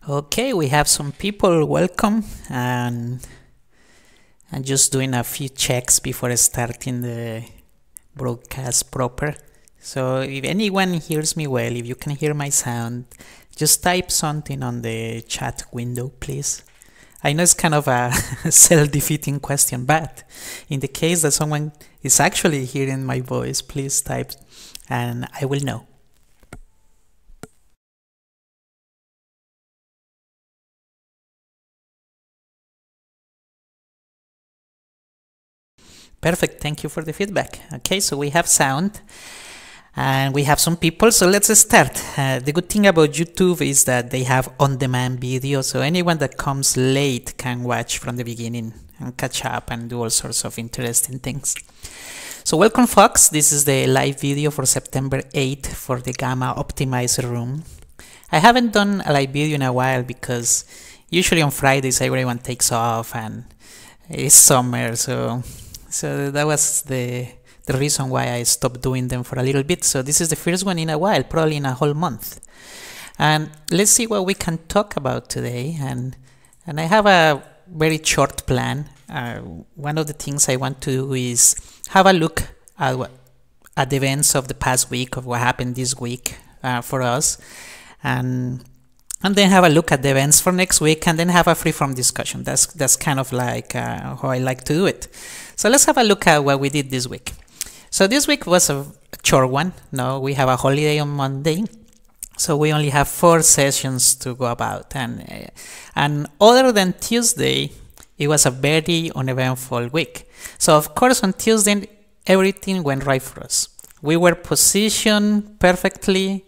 Okay, we have some people. Welcome, and I'm just doing a few checks before starting the broadcast proper. So if anyone hears me well, if you can hear my sound, just type something on the chat window, please. I know it's kind of a self-defeating question, but in the case that someone is actually hearing my voice, please type and I will know. Perfect, thank you for the feedback. Okay, so we have sound and we have some people, so let's start. The good thing about YouTube is that they have on-demand video, so anyone that comes late can watch from the beginning and catch up and do all sorts of interesting things. So welcome folks, this is the live video for September 8th for the Gamma Optimizer Room. I haven't done a live video in a while because usually on Fridays everyone takes off and it's summer, so that was the reason why I stopped doing them for a little bit. So this is the first one in a while, probably in a whole month. And let's see what we can talk about today. And I have a very short plan. One of the things I want to do is have a look at the events of the past week, of what happened this week for us. And then have a look at the events for next week, and then have a free-form discussion. That's kind of like how I like to do it. So let's have a look at what we did this week. So this week was a short one. No, we have a holiday on Monday, so we only have 4 sessions to go about. And other than Tuesday, it was a very uneventful week. So of course on Tuesday, everything went right for us. We were positioned perfectly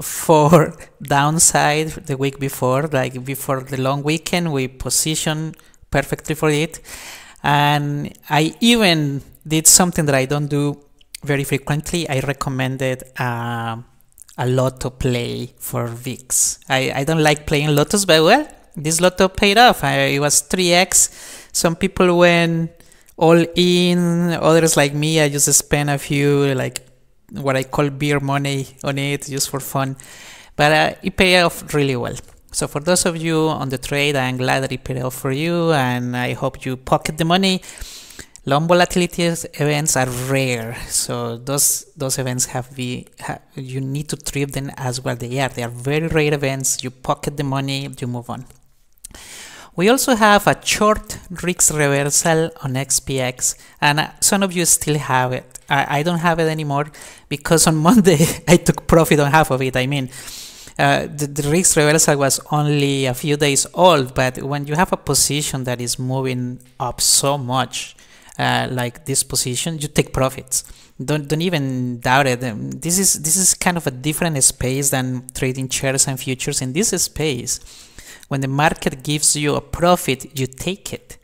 for downside the week before, like before the long weekend, we positioned perfectly for it. And I even did something that I don't do very frequently. I recommended a lotto play for VIX. I don't like playing lottos, but well, this lotto paid off. It was 3x. Some people went all in, others like me, I just spent a few, like what I call beer money on it just for fun, but it paid off really well. So for those of you on the trade, I'm glad that it paid off for you, and I hope you pocket the money. Long volatility events are rare, so those events you need to treat them as what they are. They are very rare events. You pocket the money, you move on. We also have a short risk reversal on XPX, and some of you still have it. I don't have it anymore because on Monday I took profit on half of it. I mean, the risk reversal was only a few days old, but when you have a position that is moving up so much, like this position, you take profits. Don't even doubt it. This is kind of a different space than trading shares and futures. In this space, when the market gives you a profit, you take it.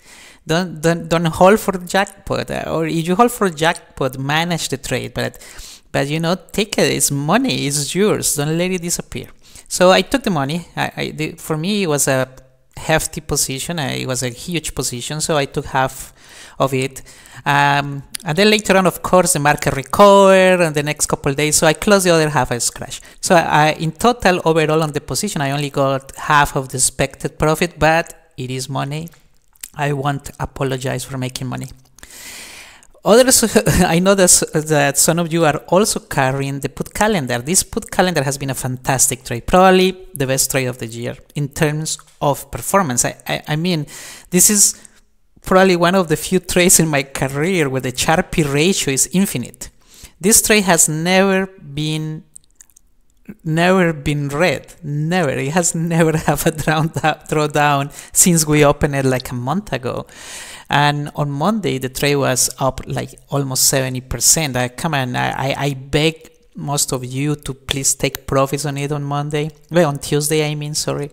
Don't hold for jackpot, or if you hold for jackpot, manage the trade, but you know, take it. It's money, it's yours. Don't let it disappear. So I took the money. For me, it was a hefty position. It was a huge position, so I took half of it. And then later on, of course, the market recovered and the next couple of days, so I closed the other half as crash. So in total, overall on the position, I only got half of the expected profit, but it is money. I won't apologize for making money. Others, I know that some of you are also carrying the put calendar. This put calendar has been a fantastic trade, probably the best trade of the year in terms of performance. I mean, this is probably one of the few trades in my career where the Sharpe ratio is infinite. This trade has never been red. Never. It has never have a drawdown since we opened it like a month ago. And on Monday, the trade was up like almost 70%. Come on, I beg most of you to please take profits on it on Monday. Well, on Tuesday, I mean, sorry.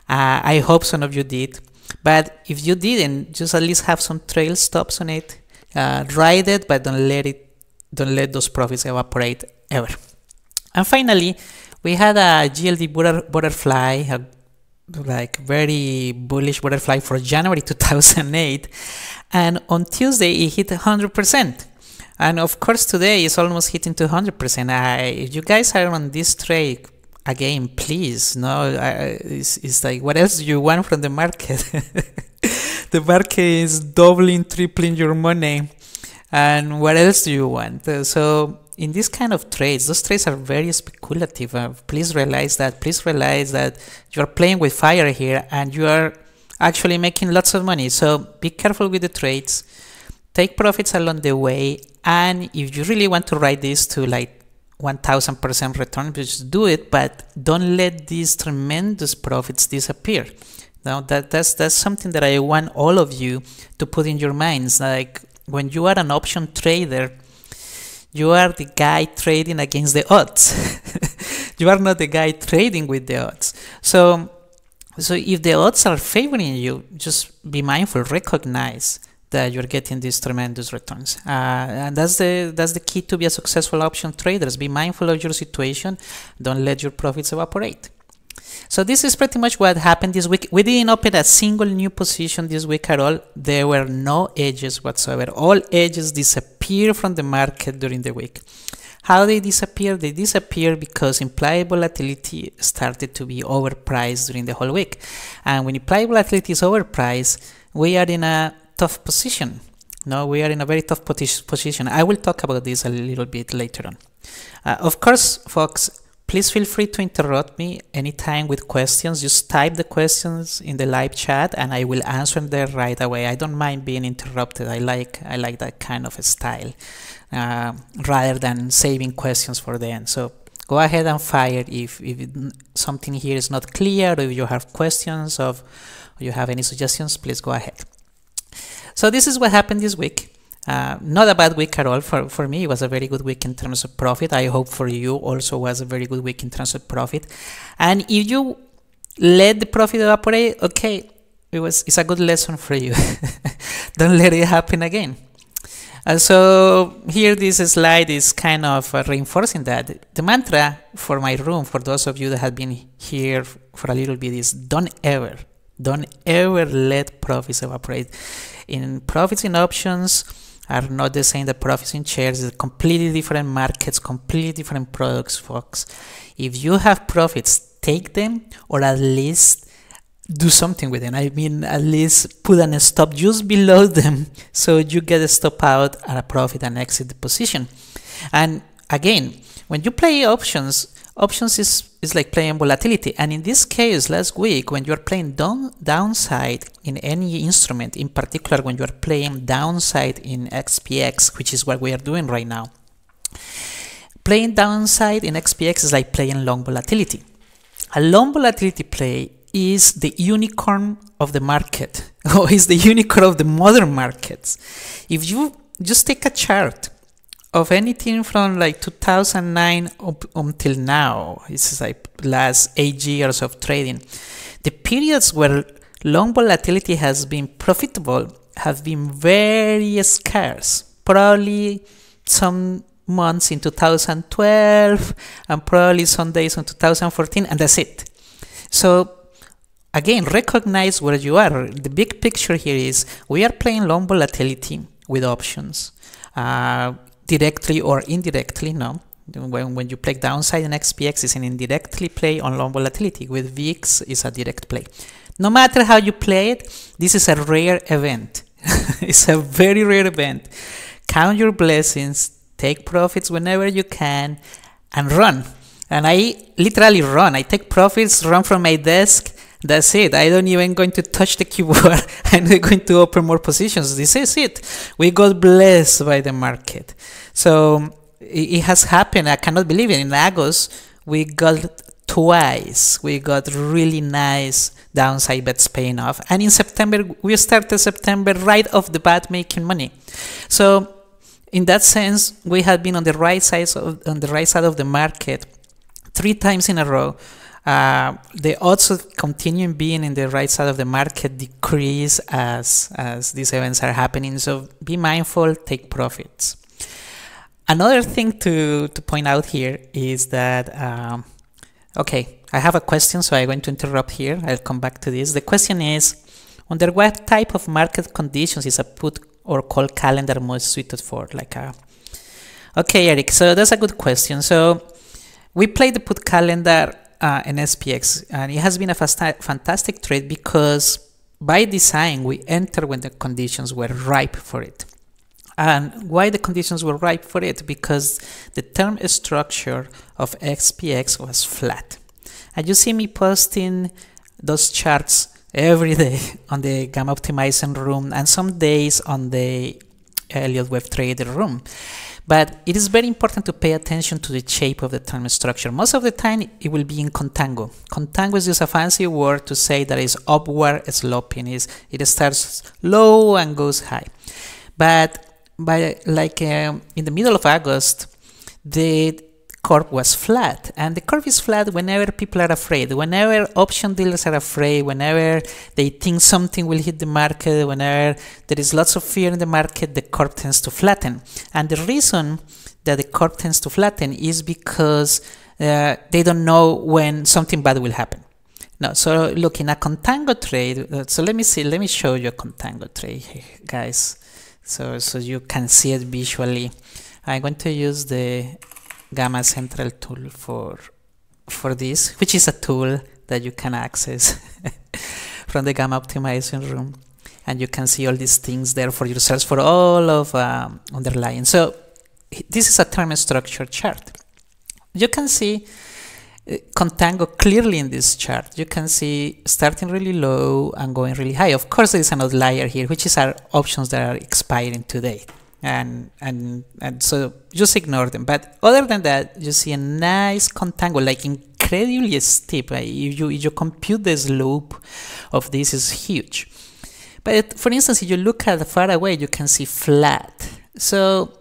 I hope some of you did. But if you didn't, just at least have some trail stops on it. Ride it, but don't let those profits evaporate ever. And finally, we had a GLD butterfly, like very bullish butterfly for January 2008, and on Tuesday it hit 100%, and of course today it's almost hitting 200%. If you guys are on this trade, again, please, no, it's like, what else do you want from the market? The market is doubling, tripling your money, and what else do you want? So in this kind of trades, those trades are very speculative. Please realize that. Please realize that you are playing with fire here, and you are actually making lots of money. So be careful with the trades. Take profits along the way, and if you really want to ride this to like 1000% return, just do it, but don't let these tremendous profits disappear. Now that's something that I want all of you to put in your minds. Like, when you are an option trader, you are the guy trading against the odds. You are not the guy trading with the odds. So if the odds are favoring you, just be mindful, recognize that you're getting these tremendous returns, and that's the key to be a successful option traders. Be mindful of your situation. Don't let your profits evaporate. So this is pretty much what happened this week. We didn't open a single new position this week at all. There were no edges whatsoever. All edges disappeared from the market during the week. How they disappear? They disappear because implied volatility started to be overpriced during the whole week. And when implied volatility is overpriced, we are in a tough position. No, we are in a very tough position. I will talk about this a little bit later on. Of course, folks, please feel free to interrupt me anytime with questions. Just type the questions in the live chat and I will answer them right away. I don't mind being interrupted. I like that kind of a style, rather than saving questions for the end. So go ahead and fire if something here is not clear, or if you have questions or you have any suggestions, please go ahead. So this is what happened this week. Not a bad week at all. For me, it was a very good week in terms of profit. I hope for you also was a very good week in terms of profit. And if you let the profit evaporate, okay, it's a good lesson for you. Don't let it happen again. So here this slide is kind of reinforcing that. The mantra for my room, for those of you that have been here for a little bit, is don't ever let profits evaporate. Profits in options are not the same that profits in shares. It's completely different markets, completely different products, folks. If you have profits, take them, or at least do something with them. I mean, at least put a stop just below them so you get a stop out at a profit and exit the position. And again, when you play options is like playing volatility. And in this case, last week, when you're playing downside in any instrument, in particular when you're playing downside in XPX, which is what we are doing right now, playing downside in XPX is like playing long volatility. A long volatility play is the unicorn of the market, or is the unicorn of the modern markets. If you just take a chart of anything from like 2009 up until now, it's like last 8 years of trading, the periods where long volatility has been profitable have been very scarce. Probably some months in 2012 and probably some days in 2014, and that's it. So again, recognize where you are. The big picture here is we are playing long volatility with options. Directly or indirectly, no. When you play downside in XPX, it's an indirectly play on long volatility. With VIX, it's a direct play. No matter how you play it, this is a rare event. It's a very rare event. Count your blessings, take profits whenever you can, and run. And I literally run. I take profits, run from my desk. That's it. I don't even going to touch the keyboard. I'm not going to open more positions. This is it. We got blessed by the market. So it has happened. I cannot believe it. In August, we got twice. We got really nice downside bets paying off. And in September, we started September right off the bat making money. So in that sense, we have been on the right side of the market 3 times in a row. The odds of continuing being in the right side of the market decrease as these events are happening. So be mindful, take profits. Another thing to point out here is that, okay, I have a question, so I'm going to interrupt here. I'll come back to this. The question is, under what type of market conditions is a put or call calendar most suited for? Okay, Eric, so that's a good question. So we play the put calendar an SPX, and it has been a fantastic trade because by design we enter when the conditions were ripe for it. And why the conditions were ripe for it? Because the term structure of SPX was flat. And you see me posting those charts every day on the Gamma Optimizing room and some days on the Elliott Web Trader room. But it is very important to pay attention to the shape of the term structure. Most of the time it will be in contango. Contango is just a fancy word to say that it's upward sloping. It starts low and goes high. But by in the middle of August, the curve was flat, and the curve is flat whenever people are afraid, whenever option dealers are afraid, whenever they think something will hit the market, whenever there is lots of fear in the market, the curve tends to flatten. And the reason that the curve tends to flatten is because they don't know when something bad will happen. No, so look, in a contango trade, so let me show you a contango trade here, guys, so you can see it visually. I'm going to use the Gamma Central tool for this, which is a tool that you can access from the Gamma Optimizing room, and you can see all these things there for yourselves for all of underlying. So this is a term structure chart. You can see contango clearly in this chart. You can see starting really low and going really high. Of course, there is an outlier here, which is our options that are expiring today. And so just ignore them. But other than that, you see a nice contango, like incredibly steep. If you compute the slope of this, is huge. But for instance, if you look at far away, you can see flat. So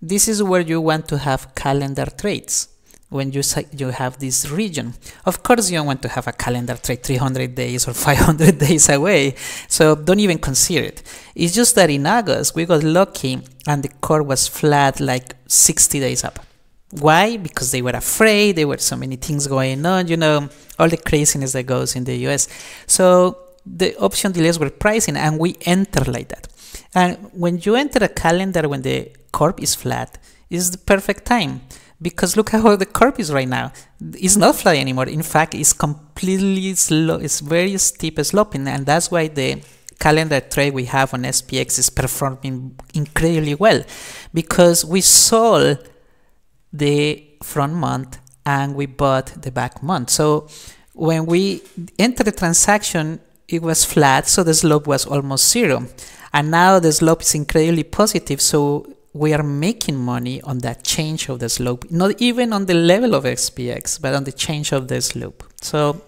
this is where you want to have calendar trades. When you have this region, of course you don't want to have a calendar trade 300 days or 500 days away, so don't even consider it. It's just that in August we got lucky and the curve was flat like 60 days up. Why? Because they were afraid, there were so many things going on, you know, all the craziness that goes in the US. So the option dealers were pricing and we enter like that. And when you enter a calendar when the curve is flat, it's the perfect time. Because look how the curve is right now. It's not flat anymore. In fact, it's completely slow. It's very steep sloping, and that's why the calendar trade we have on SPX is performing incredibly well, because we sold the front month and we bought the back month. So when we entered the transaction, it was flat, so the slope was almost zero, and now the slope is incredibly positive. So we are making money on that change of the slope, not even on the level of SPX, but on the change of the slope. So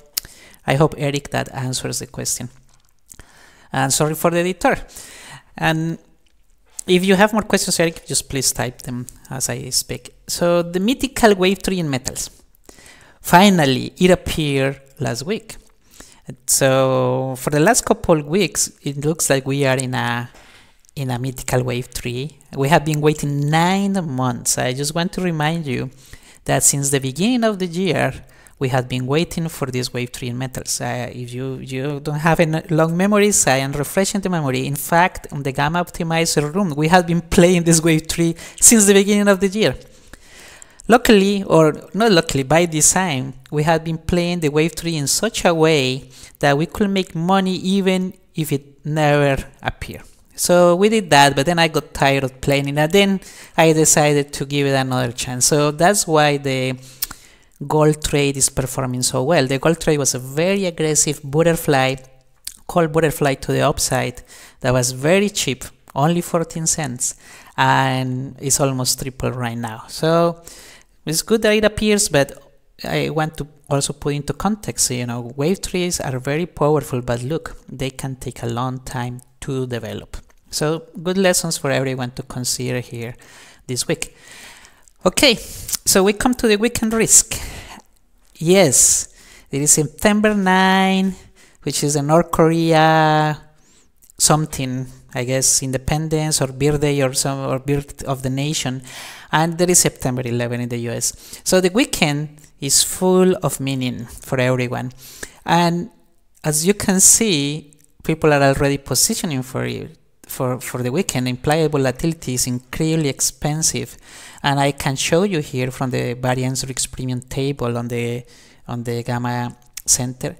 I hope, Eric, that answers the question. And sorry for the editor. And if you have more questions, Eric, just please type them as I speak. So the mythical wave 3 in metals. Finally, it appeared last week. So for the last couple of weeks, it looks like we are in a mythical wave 3. We have been waiting 9 months. I just want to remind you that since the beginning of the year, we have been waiting for this wave 3 in metals. If you don't have any long memories, I am refreshing the memory. In fact, on the Gamma Optimizer room, we have been playing this wave 3 since the beginning of the year. Luckily, or not luckily, by design, we have been playing the wave 3 in such a way that we could make money even if it never appeared. So we did that, but then I got tired of playing it, and then I decided to give it another chance. So that's why the gold trade is performing so well. The gold trade was a very aggressive butterfly, called butterfly to the upside, that was very cheap, only 14 cents, and it's almost triple right now. So it's good that it appears, but I want to also put into context, you know, wave 3s are very powerful, but look, they can take a long time to develop. So good lessons for everyone to consider here this week. Okay, so we come to the weekend risk. Yes, it is September 9, which is the North Korea something, I guess, independence or birthday or birth of the nation, and there is September 11 in the US. So the weekend is full of meaning for everyone, and as you can see, people are already positioning for it. For the weekend. Implied volatility is incredibly expensive, and I can show you here from the variance risk premium table on the on the gamma center.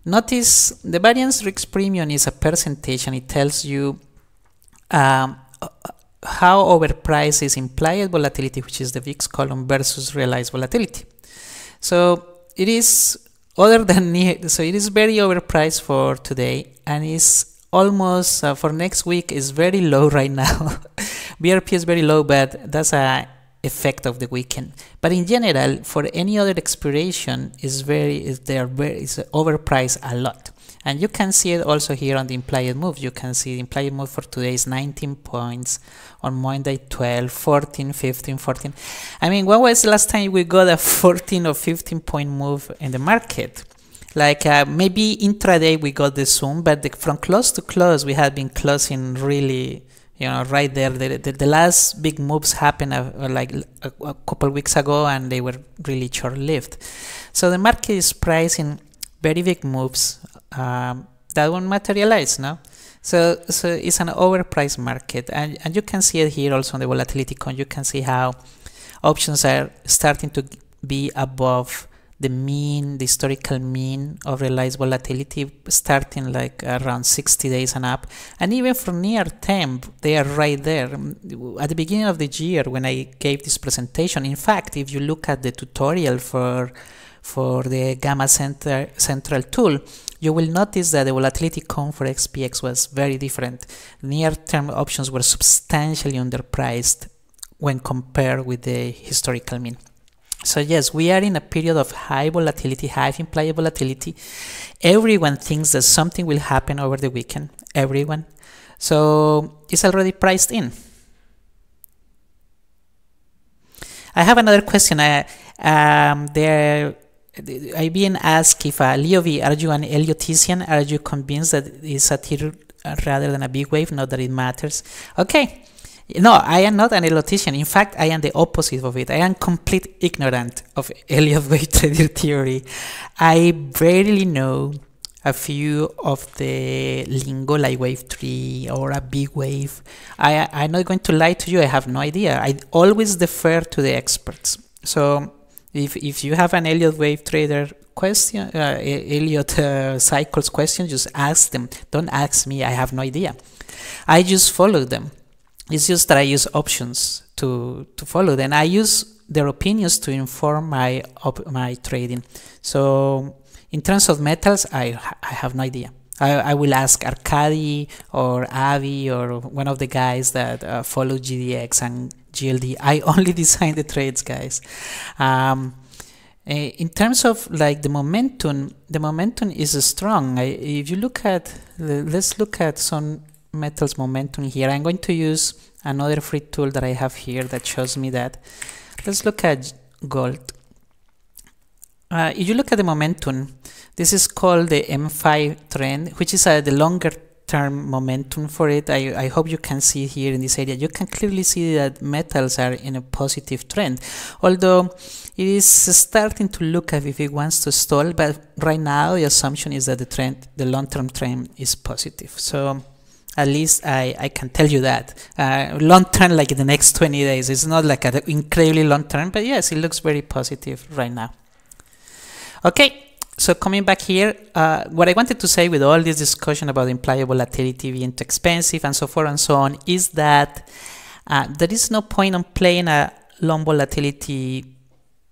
Notice the variance risk premium is a percentage, and it tells you how overpriced is implied volatility, which is the VIX column, versus realized volatility. So it is other than so it is very overpriced for today, and is almost for next week is very low right now. BRP is very low, but that's a effect of the weekend. But in general, for any other expiration, is overpriced a lot. And you can see it also here on the implied move. You can see the implied move for today is 19 points, on Monday 12, 14, 15, 14. I mean, when was the last time we got a 14 or 15 point move in the market? Like maybe intraday we got the zoom, but from close to close we had been closing really, right there. The last big moves happened like a couple weeks ago, and they were really short-lived. So the market is pricing very big moves that won't materialize, no? So it's an overpriced market, and you can see it here also on the volatility con. You can see how options are starting to be above the mean, the historical mean of realized volatility, starting like around 60 days and up. And even for near term, they are right there. At the beginning of the year, when I gave this presentation, in fact, if you look at the tutorial for the Gamma Central tool, you will notice that the volatility con for XPX was very different. Near-term options were substantially underpriced when compared with the historical mean. So yes, we are in a period of high volatility, high implied volatility. Everyone thinks that something will happen over the weekend. Everyone. So it's already priced in. I have another question. I've been asked if Leo V, are you an Elliottisian? Are you convinced that it's a tear rather than a big wave? Not that it matters. Okay. No, I am not an Elliottisian. In fact, I am the opposite of it. I am complete ignorant of Elliott wave trading theory. I barely know a few of the lingo like wave 3 or a big wave. I'm not going to lie to you. I have no idea. I always defer to the experts. So if you have an Elliott wave trader question, Elliott cycles question, just ask them. Don't ask me. I have no idea. I just follow them. It's just that I use options to follow them. I use their opinions to inform my trading. So in terms of metals, I have no idea. I will ask Arkady or Avi or one of the guys that follow GDX and GLD. I only design the trades, guys. In terms of like the momentum is strong. If you look at, let's look at some metals momentum here. I'm going to use another free tool that I have here that shows me that. Let's look at gold. If you look at the momentum, this is called the M5 trend, which is the longer term momentum for it. I hope you can see here in this area. You can clearly see that metals are in a positive trend, although it is starting to look as if it wants to stall, but right now the assumption is that the long-term trend is positive. So at least I can tell you that. Long term, like in the next 20 days. It's not like an incredibly long term, but yes, it looks very positive right now. Okay, so coming back here, what I wanted to say with all this discussion about implied volatility being too expensive and so forth and so on is that there is no point on playing a long volatility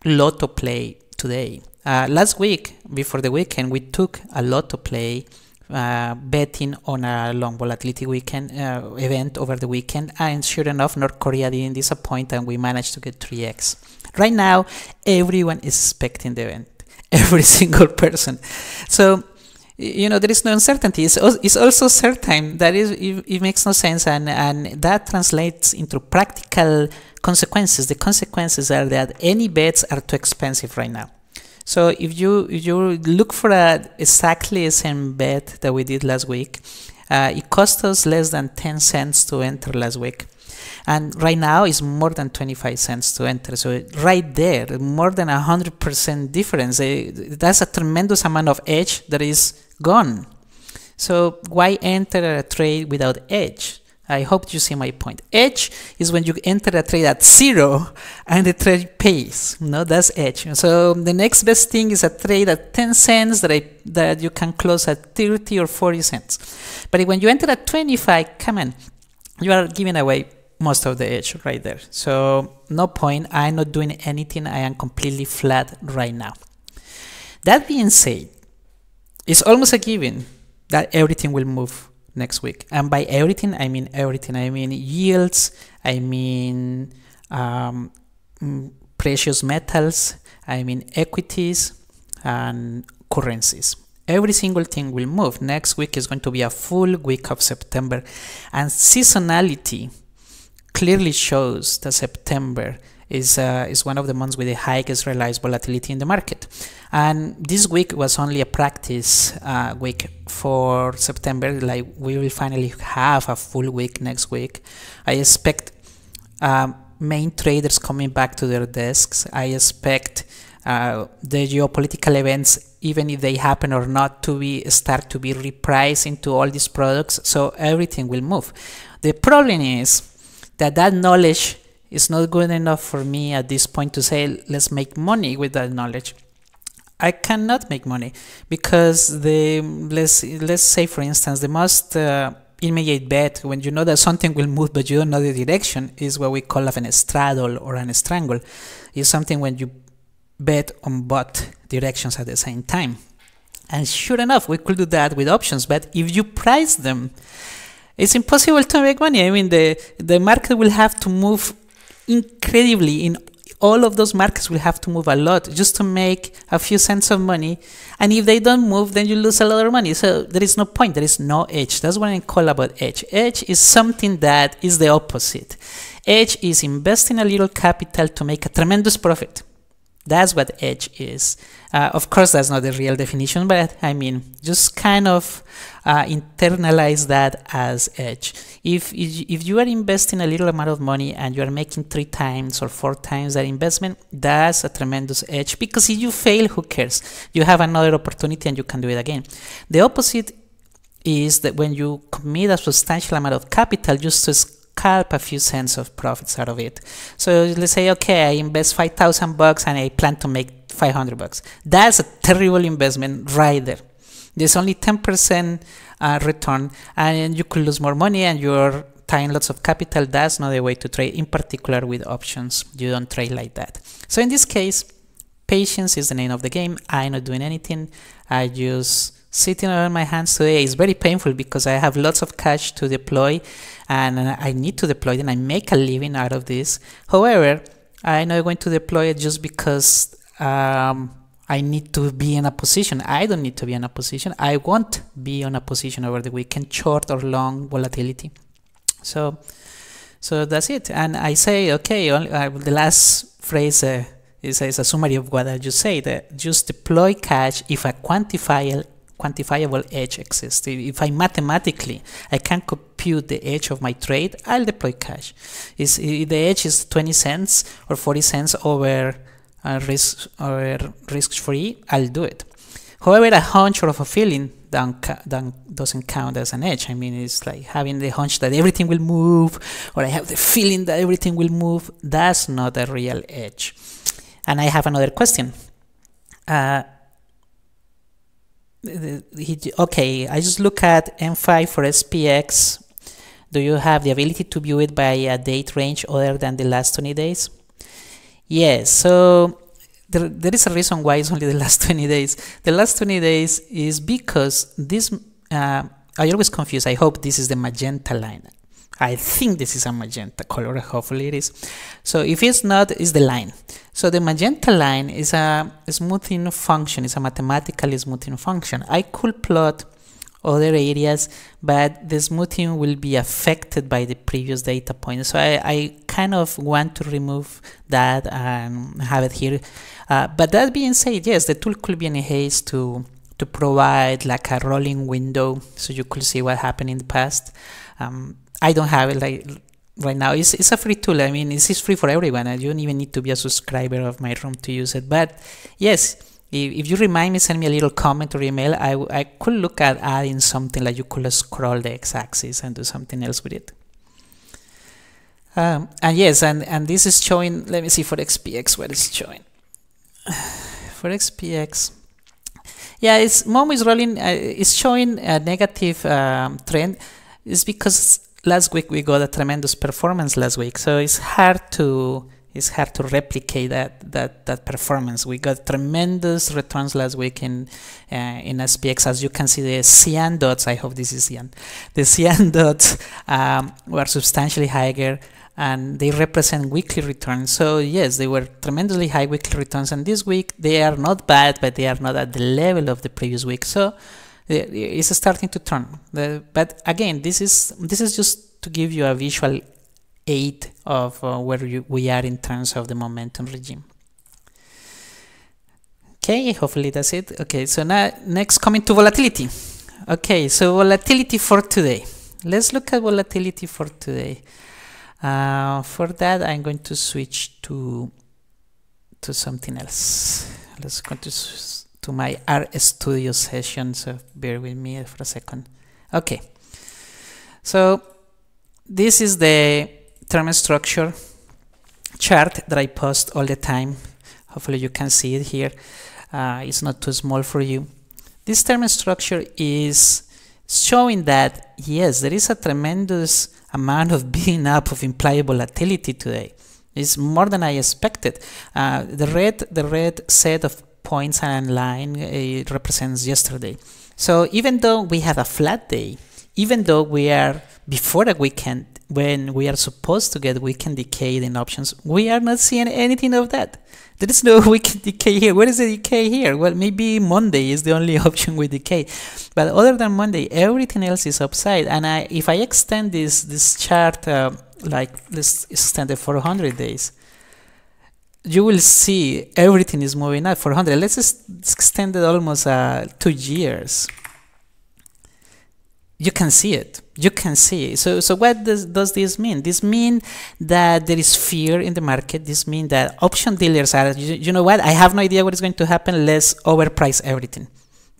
lotto play today. Last week, before the weekend, we took a lotto play betting on a long volatility weekend event over the weekend, and sure enough, North Korea didn't disappoint and we managed to get 3x. Right now, everyone is expecting the event, every single person. So, there is no uncertainty. It's also certain that it makes no sense, and that translates into practical consequences. The consequences are that any bets are too expensive right now. So if you look for exactly the same bet that we did last week, it cost us less than 10 cents to enter last week. And right now it's more than 25 cents to enter. So right there, more than 100% difference. That's a tremendous amount of edge that is gone. So why enter a trade without edge? I hope you see my point. Edge is when you enter a trade at 0 and the trade pays. No, that's edge. So the next best thing is a trade at 10 cents that you can close at 30 or 40 cents. But when you enter at 25, come on, you are giving away most of the edge right there. So no point. I'm not doing anything. I am completely flat right now. That being said, it's almost a given that everything will move next week. And by everything, I mean everything. I mean yields, I mean precious metals, I mean equities and currencies. Every single thing will move. Next week is going to be a full week of September. And seasonality clearly shows that September is one of the months with the highest realized volatility in the market. And this week was only a practice week for September. Like, we will finally have a full week next week. I expect main traders coming back to their desks. I expect the geopolitical events, even if they happen or not, to start to be repriced into all these products. So everything will move. The problem is that knowledge is not good enough for me at this point to say, let's make money with that knowledge. I cannot make money because let's say, for instance, the most immediate bet, when you know that something will move but you don't know the direction, is what we call an straddle or an strangle. It's something when you bet on both directions at the same time. And sure enough, we could do that with options, but if you price them, it's impossible to make money. I mean, the market will have to move incredibly. In all of those markets will have to move a lot just to make a few cents of money. And if they don't move, then you lose a lot of money. So there is no point. There is no edge. That's what I call about edge. Edge is something that is the opposite. Edge is investing a little capital to make a tremendous profit. That's what edge is. Of course, that's not the real definition, but I mean, just kind of internalize that as edge. If you are investing a little amount of money and you are making 3 times or 4 times that investment, that's a tremendous edge, because if you fail, who cares? You have another opportunity and you can do it again. The opposite is that when you commit a substantial amount of capital just to scalp a few cents of profits out of it. So let's say, okay, I invest $5,000 and I plan to make $500. That's a terrible investment right there. There's only 10% return, and you could lose more money, and you're tying lots of capital. That's not the way to trade, in particular with options. You don't trade like that. So in this case, patience is the name of the game. I'm not doing anything. I just sitting on my hands today. Is very painful because I have lots of cash to deploy and I need to deploy it and I make a living out of this. However, I'm not going to deploy it just because I need to be in a position. I don't need to be in a position. I won't be on a position over the weekend, short or long volatility. So that's it. And I say, okay, the last phrase is a summary of what I just said. Just deploy cash if a quantifiable edge exists. If I mathematically I can compute the edge of my trade, I'll deploy cash. If the edge is 20 cents or 40 cents over risk free, I'll do it. However, a hunch or of a feeling doesn't count as an edge. I mean, it's like having the hunch that everything will move, or I have the feeling that everything will move. That's not a real edge. And I have another question. Okay, I just look at M5 for SPX. Do you have the ability to view it by a date range other than the last 20 days? Yes, so there is a reason why it's only the last 20 days. The last 20 days is because this, I always confuse. I hope this is the magenta line. I think this is a magenta color, hopefully it is. So if it's not, it's the line. So the magenta line is a smoothing function, it's a mathematical smoothing function. I could plot other areas, but the smoothing will be affected by the previous data point. So I kind of want to remove that and have it here. But that being said, yes, the tool could be enhanced to provide like a rolling window so you could see what happened in the past. I don't have it like right now. It's a free tool. I mean, it's free for everyone. You don't even need to be a subscriber of my room to use it. But yes, if you remind me, send me a little comment or email. I could look at adding something like you could scroll the x-axis and do something else with it. And yes, and this is showing, let me see for XPX what it's showing. For XPX, yeah, it's MOMO is rolling, it's showing a negative trend. It's because last week we got a tremendous performance last week, so it's hard to replicate that performance. We got tremendous returns last week in SPX. As you can see, the cyan dots, I hope this is cyan, the cyan dots were substantially higher, and they represent weekly returns. So yes, they were tremendously high weekly returns, and this week they are not bad, but they are not at the level of the previous week. So it's starting to turn. But again, this is just to give you a visual aid of where we are in terms of the momentum regime. Okay, hopefully that's it. Okay, so now next coming to volatility. Okay, so volatility for today. Let's look at volatility for today. For that, I'm going to switch to something else. Let's go to my RStudio session, so bear with me for a second. Okay, so this is the term structure chart that I post all the time. Hopefully you can see it here. It's not too small for you. This term structure is showing that yes, there is a tremendous amount of being up of implied volatility today. It's more than I expected. The red set of points and line represents yesterday. So even though we have a flat day, even though we are before a weekend, when we are supposed to get weekend decay in options, we are not seeing anything of that. There is no weekend decay here. Where is the decay here? Well, maybe Monday is the only option with decay, but other than Monday, everything else is upside. And if I extend this chart, like let's extend it for 100 days, you will see everything is moving up. 400. Let's extend it almost 2 years. You can see it. You can see it. So what does this mean? This means that there is fear in the market. This means that option dealers are, you know what, I have no idea what is going to happen. Let's overprice everything.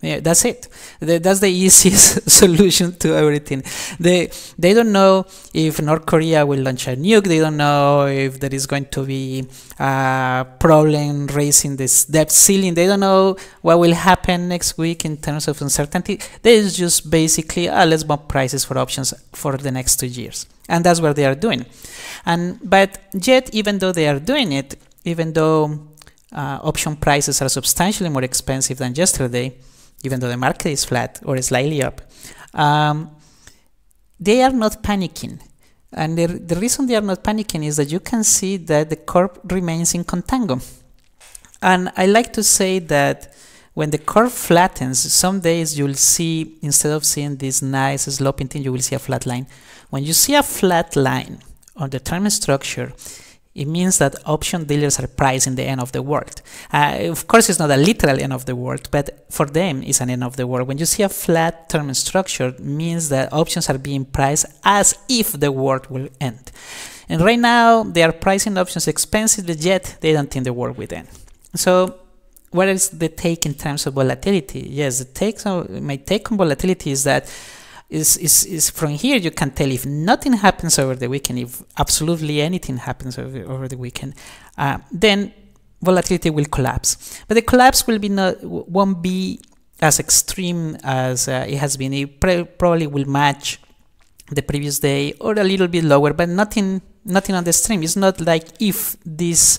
Yeah, that's it. That's the easiest solution to everything. They don't know if North Korea will launch a nuke. They don't know if there is going to be a problem raising this debt ceiling. They don't know what will happen next week in terms of uncertainty. They just basically, let's bump prices for options for the next 2 years. And that's what they are doing. But yet, even though they are doing it, even though option prices are substantially more expensive than yesterday, even though the market is flat or slightly up, they are not panicking. And the reason they are not panicking is that you can see that the curve remains in contango. And I like to say that when the curve flattens, some days you'll see, instead of seeing this nice sloping thing, you will see a flat line. When you see a flat line on the term structure, it means that option dealers are pricing the end of the world. Of course, it's not a literal end of the world, but for them, it's an end of the world. When you see a flat term structure, it means that options are being priced as if the world will end. And right now, they are pricing options expensively, yet they don't think the world will end. So what is the take in terms of volatility? Yes, my take on volatility is that is from here you can tell if nothing happens over the weekend, if absolutely anything happens over the weekend, then volatility will collapse. But the collapse won't be as extreme as it has been. It probably will match the previous day or a little bit lower, but nothing on the extreme. It's not like if this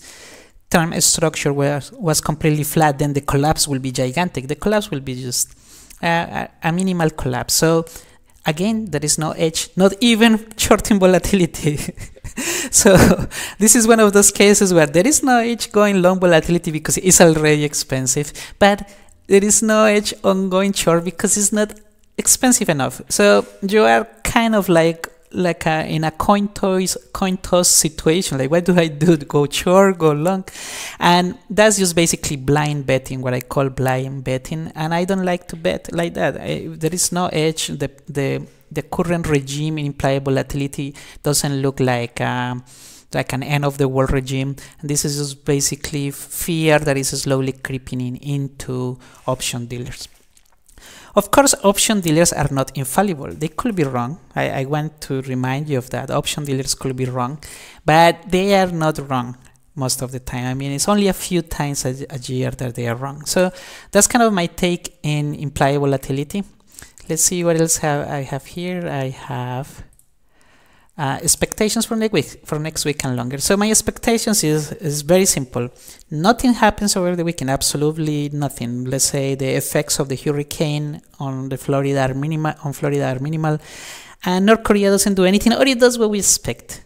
term structure was completely flat, then the collapse will be gigantic. The collapse will be just a minimal collapse. So again, there is no edge, not even short-term volatility. So this is one of those cases where there is no edge going long volatility because it's already expensive, but there is no edge on going short because it's not expensive enough. So you are kind of like in a coin toss situation. Like, what do I do? Go short, go long? And that's just basically blind betting, what I call blind betting. And I don't like to bet like that. There is no edge. The current regime in implied volatility doesn't look like an end of the world regime. And this is just basically fear that is slowly creeping into option dealers. Of course, option dealers are not infallible. They could be wrong. I want to remind you of that. Option dealers could be wrong, but they are not wrong most of the time. I mean, it's only a few times a year that they are wrong. So that's kind of my take in implied volatility. Let's see what else I have here. I have expectations for next week and longer. So my expectations is very simple. Nothing happens over the weekend, absolutely nothing. Let's say the effects of the hurricane on Florida are minimal, and North Korea doesn't do anything, or it does what we expect.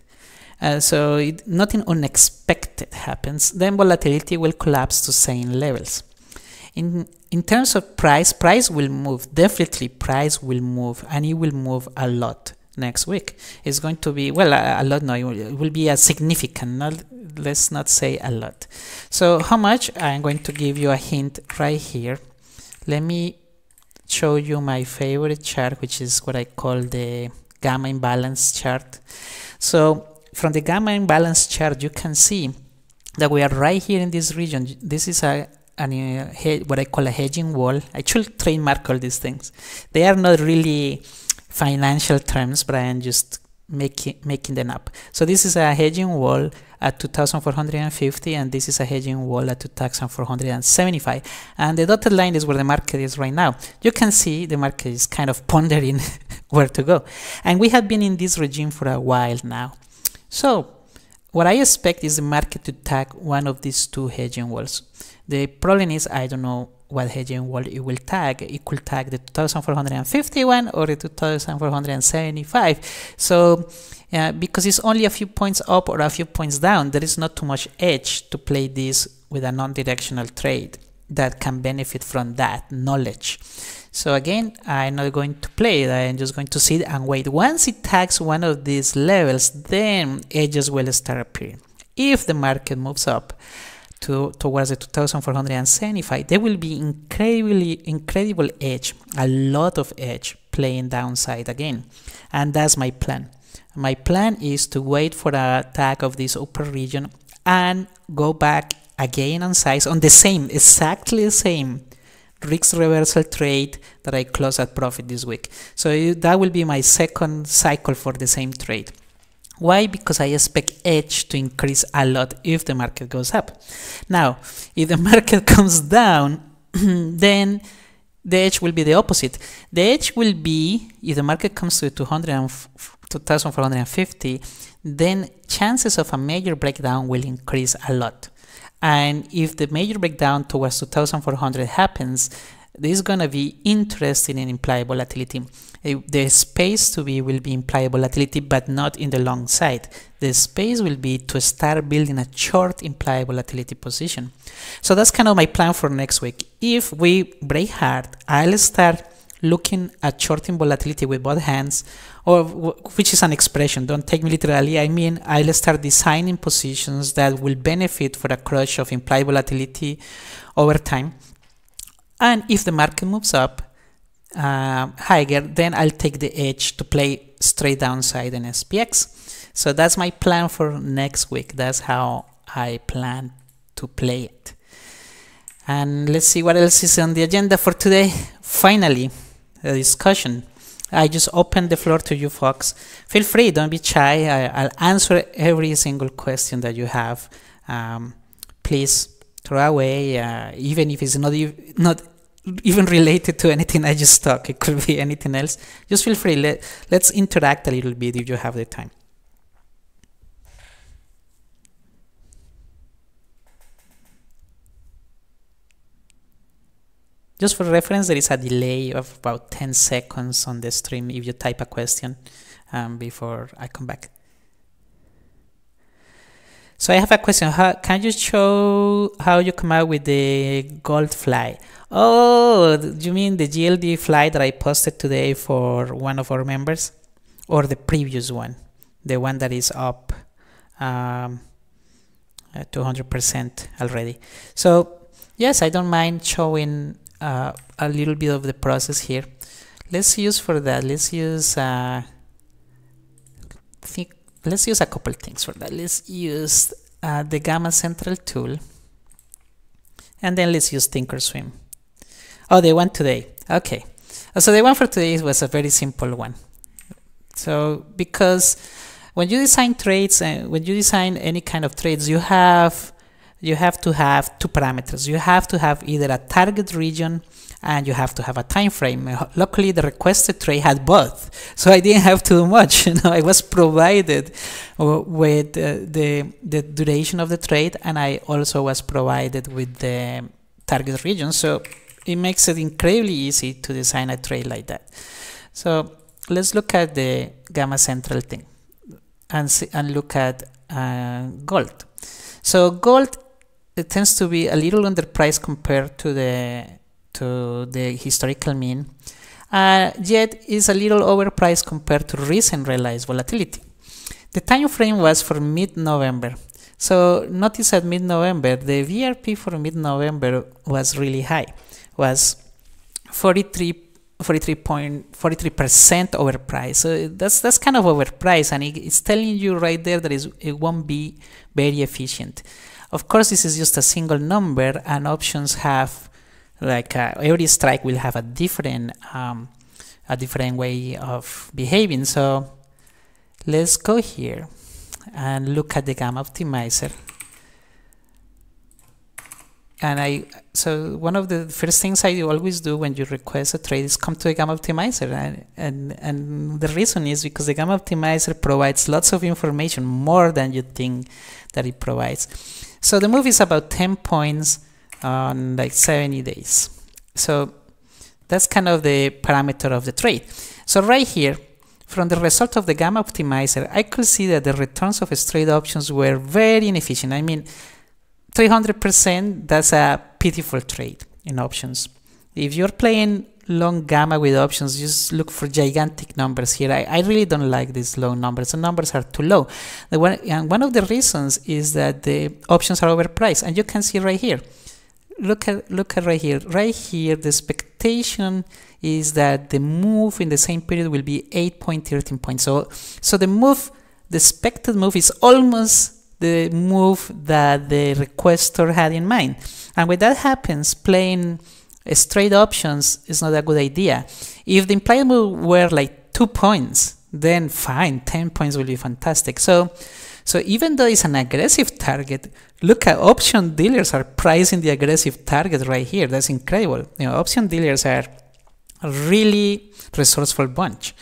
So nothing unexpected happens. Then volatility will collapse to same levels. In terms of price will move. Definitely price will move, and it will move a lot next week. It's going to be, well, a lot, no, it will be a significant, let's not say a lot. So how much? I'm going to give you a hint right here. Let me show you my favorite chart, which is what I call the gamma imbalance chart. So from the gamma imbalance chart, you can see that we are right here in this region. This is what I call a hedging wall. I should trademark all these things. They are not really financial terms, but I am just making them up. So this is a hedging wall at 2,450, and this is a hedging wall at 2,475, and the dotted line is where the market is right now. You can see the market is kind of pondering where to go, and we have been in this regime for a while now. So what I expect is the market to tag one of these two hedging walls. The problem is I don't know what hedging wall it will tag. It could tag the 2,451 or the 2,475. So because it's only a few points up or a few points down, there is not too much edge to play this with a non-directional trade that can benefit from that knowledge. So again, I'm not going to play it. I'm just going to sit and wait. Once it tags one of these levels, then edges will start appearing. If the market moves up towards the 2,475, there will be incredible edge, a lot of edge playing downside again, and that's my plan. My plan is to wait for a tag of this upper region and go back again on size on the same, exactly the same risk reversal trade that I closed at profit this week. So that will be my second cycle for the same trade. Why? Because I expect edge to increase a lot if the market goes up. Now, if the market comes down, then the edge will be the opposite. The edge will be, if the market comes to 2,450, then chances of a major breakdown will increase a lot. And if the major breakdown towards 2,400 happens, this is going to be interesting in implied volatility. The space to be will be implied volatility, but not in the long side. The space will be to start building a short implied volatility position. So that's kind of my plan for next week. If we break hard, I'll start looking at shorting volatility with both hands, or which is an expression, don't take me literally. I mean, I'll start designing positions that will benefit for a crush of implied volatility over time. And if the market moves up higher, then I'll take the edge to play straight downside in SPX. So that's my plan for next week. That's how I plan to play it. And let's see what else is on the agenda for today. Finally, a discussion. I just opened the floor to you folks. Feel free, don't be shy. I'll answer every single question that you have. Please throw away, even if it's not even related to anything I just talked. It could be anything else. Just feel free. Let's interact a little bit if you have the time. Just for reference, there is a delay of about 10 seconds on the stream if you type a question before I come back. So I have a question. Can you show how you come out with the gold fly? Oh, you mean the GLD fly that I posted today for one of our members? Or the previous one? The one that is up 200% already. So yes, I don't mind showing a little bit of the process here. Let's use for that. Let's use let's use a couple things for that. Let's use the Gamma Central tool, and then let's use Thinkorswim. Oh, the one today. Okay, so the one for today was a very simple one. So because when you design trades and when you design any kind of trades, you have to have two parameters. You have to have either a target region and you have to have a time frame. Luckily, the requested trade had both, so I didn't have to do much. I was provided with the duration of the trade, and I also was provided with the target region. So it makes it incredibly easy to design a trade like that. So let's look at the Gamma Central thing and look at gold. So gold, it tends to be a little underpriced compared to the historical mean, yet is a little overpriced compared to recent realized volatility. The time frame was for mid-November. So notice at mid-November, the VRP for mid-November was really high, was 43% overpriced. So that's kind of overpriced, and it's telling you right there that it won't be very efficient. Of course, this is just a single number, and options have every strike will have a different way of behaving. So let's go here and look at the Gamma Optimizer. And so one of the first things I always do when you request a trade is come to the Gamma Optimizer, and the reason is because the Gamma Optimizer provides lots of information, more than you think that it provides. So the move is about 10 points on like 70 days. So that's kind of the parameter of the trade. So right here, from the result of the Gamma Optimizer, I could see that the returns of straight options were very inefficient. I mean, 300%, that's a pitiful trade in options. If you're playing long gamma with options, just look for gigantic numbers here. I really don't like these low numbers. The numbers are too low. And one of the reasons is that the options are overpriced, and you can see right here. Look at right here. Right here, the expectation is that the move in the same period will be 8.13 points. So the expected move is almost the move that the requester had in mind. And when that happens, playing straight options is not a good idea. If the implied move were like 2 points, then fine, 10 points will be fantastic. So even though it's an aggressive target, look at option dealers are pricing the aggressive target right here. That's incredible. Option dealers are a really resourceful bunch.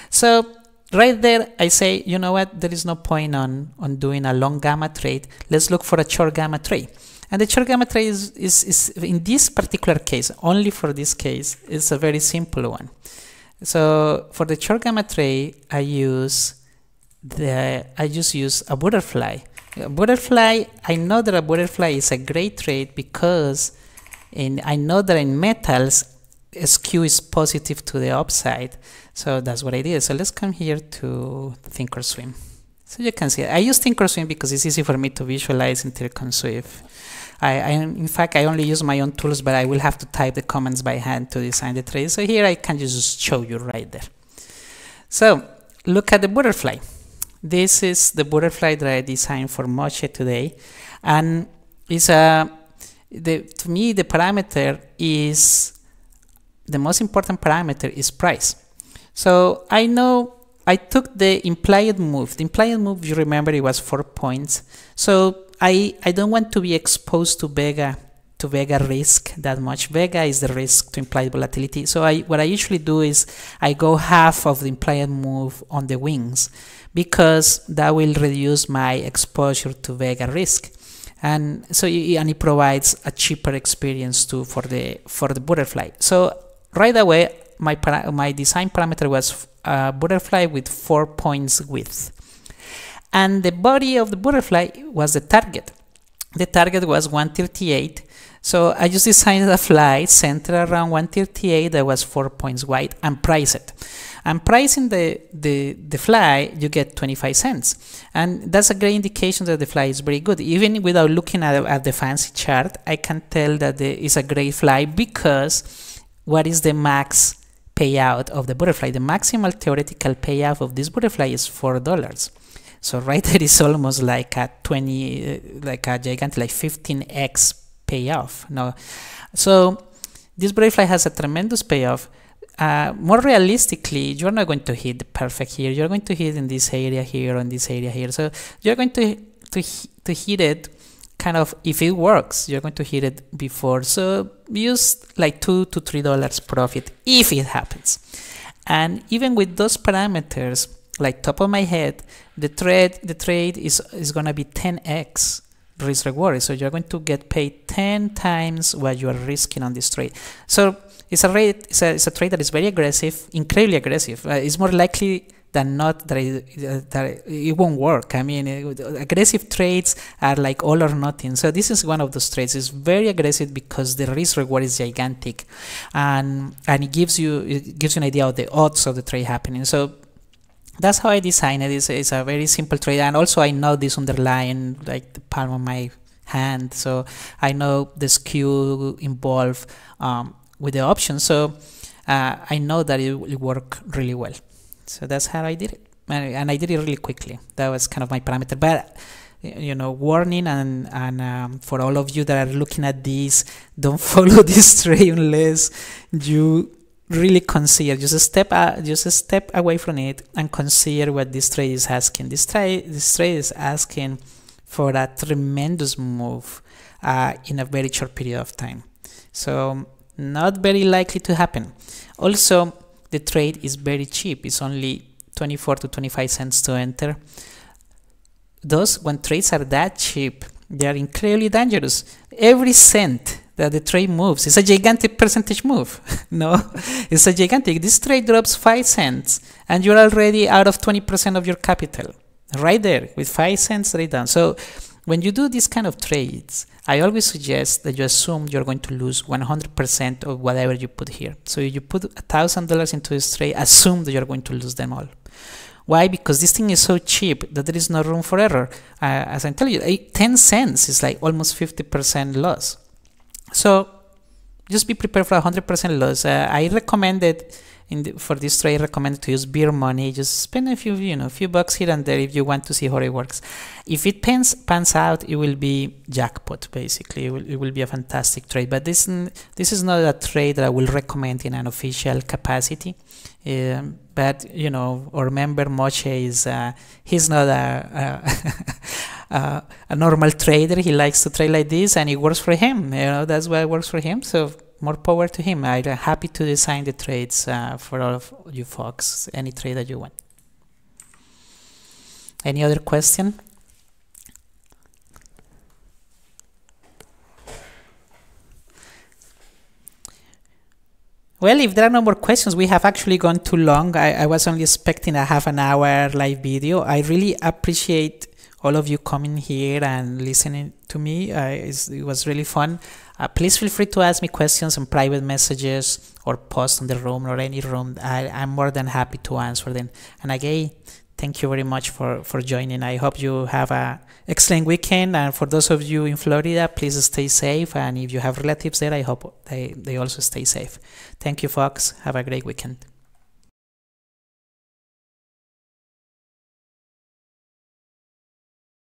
So right there, I say, you know what, there is no point on doing a long gamma trade. Let's look for a short gamma trade. And the short gamma trade is in this particular case, only for this case, it's a very simple one. So for the short gamma trade, I just use a butterfly. I know that a butterfly is a great trade because I know that in metals, skew is positive to the upside. So that's what I did. So let's come here to Thinkorswim. So you can see I use Thinkorswim because it's easy for me to visualize in Thinkorswim. In fact, I only use my own tools, but I will have to type the comments by hand to design the trade. So here I can just show you right there. So look at the butterfly. This is the butterfly that I designed for Moche today, and it's to me the parameter is the most important parameter is price. So I know I took the implied move. The implied move, you remember, it was 4 points. So I don't want to be exposed to Vega risk that much. Vega is the risk to implied volatility. So what I usually do is I go half of the implied move on the wings, because that will reduce my exposure to Vega risk. And so it provides a cheaper experience too for the butterfly. So right away, my design parameter was a butterfly with 4 points width, and the body of the butterfly was the target. The target was 138. So I just designed a fly centered around 138 that was 4 points wide and price it. And pricing the fly, you get 25 cents. And that's a great indication that the fly is very good. Even without looking at the fancy chart, I can tell that it's a great fly, because what is the max payout of the butterfly? The maximal theoretical payout of this butterfly is $4. So right there is almost like a gigantic, like 15x payoff. No, so this butterfly has a tremendous payoff. More realistically, you're not going to hit the perfect here. You're going to hit in this area here, or in this area here. So you're going to hit it kind of, if it works, you're going to hit it before. So use like $2 to $3 profit if it happens. And even with those parameters, like top of my head, the trade is going to be 10x risk reward. So you're going to get paid 10 times what you are risking on this trade. So it's a trade that is very aggressive, incredibly aggressive. It's more likely than not that it won't work. I mean, aggressive trades are like all or nothing. So this is one of those trades. It's very aggressive because the risk reward is gigantic, and it gives you an idea of the odds of the trade happening. So that's how I designed it. It's a very simple trade, and also I know this underlying like the palm of my hand, so I know the skew involved with the option. So I know that it will work really well. So that's how I did it, and I did it really quickly. That was kind of my parameter. But you know, warning, and for all of you that are looking at this, don't follow this trade unless you really consider, just a step away from it and consider what this trade is asking. This trade is asking for a tremendous move in a very short period of time. So not very likely to happen. Also, the trade is very cheap. It's only 24 to 25 cents to enter. Thus, when trades are that cheap, they are incredibly dangerous. Every cent that the trade moves is a gigantic percentage move. No, it's a gigantic. This trade drops 5 cents and you're already out of 20% of your capital. Right there, with 5 cents right down. So when you do these kind of trades, I always suggest that you assume you're going to lose 100% of whatever you put here. So if you put $1,000 into this trade, assume that you're going to lose them all. Why? Because this thing is so cheap that there is no room for error. As I tell you, 10 cents is like almost 50% loss. So just be prepared for 100% loss. I recommended for this trade, I recommend to use beer money. Just spend a few bucks here and there if you want to see how it works. If it pans out, it will be jackpot. Basically, it will be a fantastic trade. But this is not a trade that I will recommend in an official capacity. But you know, or remember, Moshe is he's not a normal trader. He likes to trade like this, and it works for him. You know, that's why it works for him. So more power to him. I'm happy to design the trades for all of you folks. Any trade that you want. Any other question? Well, if there are no more questions, we have actually gone too long. I was only expecting a half an hour live video. I really appreciate all of you coming here and listening to me. It was really fun. Please feel free to ask me questions in private messages or post on the room or any room. I'm more than happy to answer them. And again, thank you very much for joining. I hope you have an excellent weekend. And for those of you in Florida, please stay safe. And if you have relatives there, I hope they also stay safe. Thank you, folks. Have a great weekend.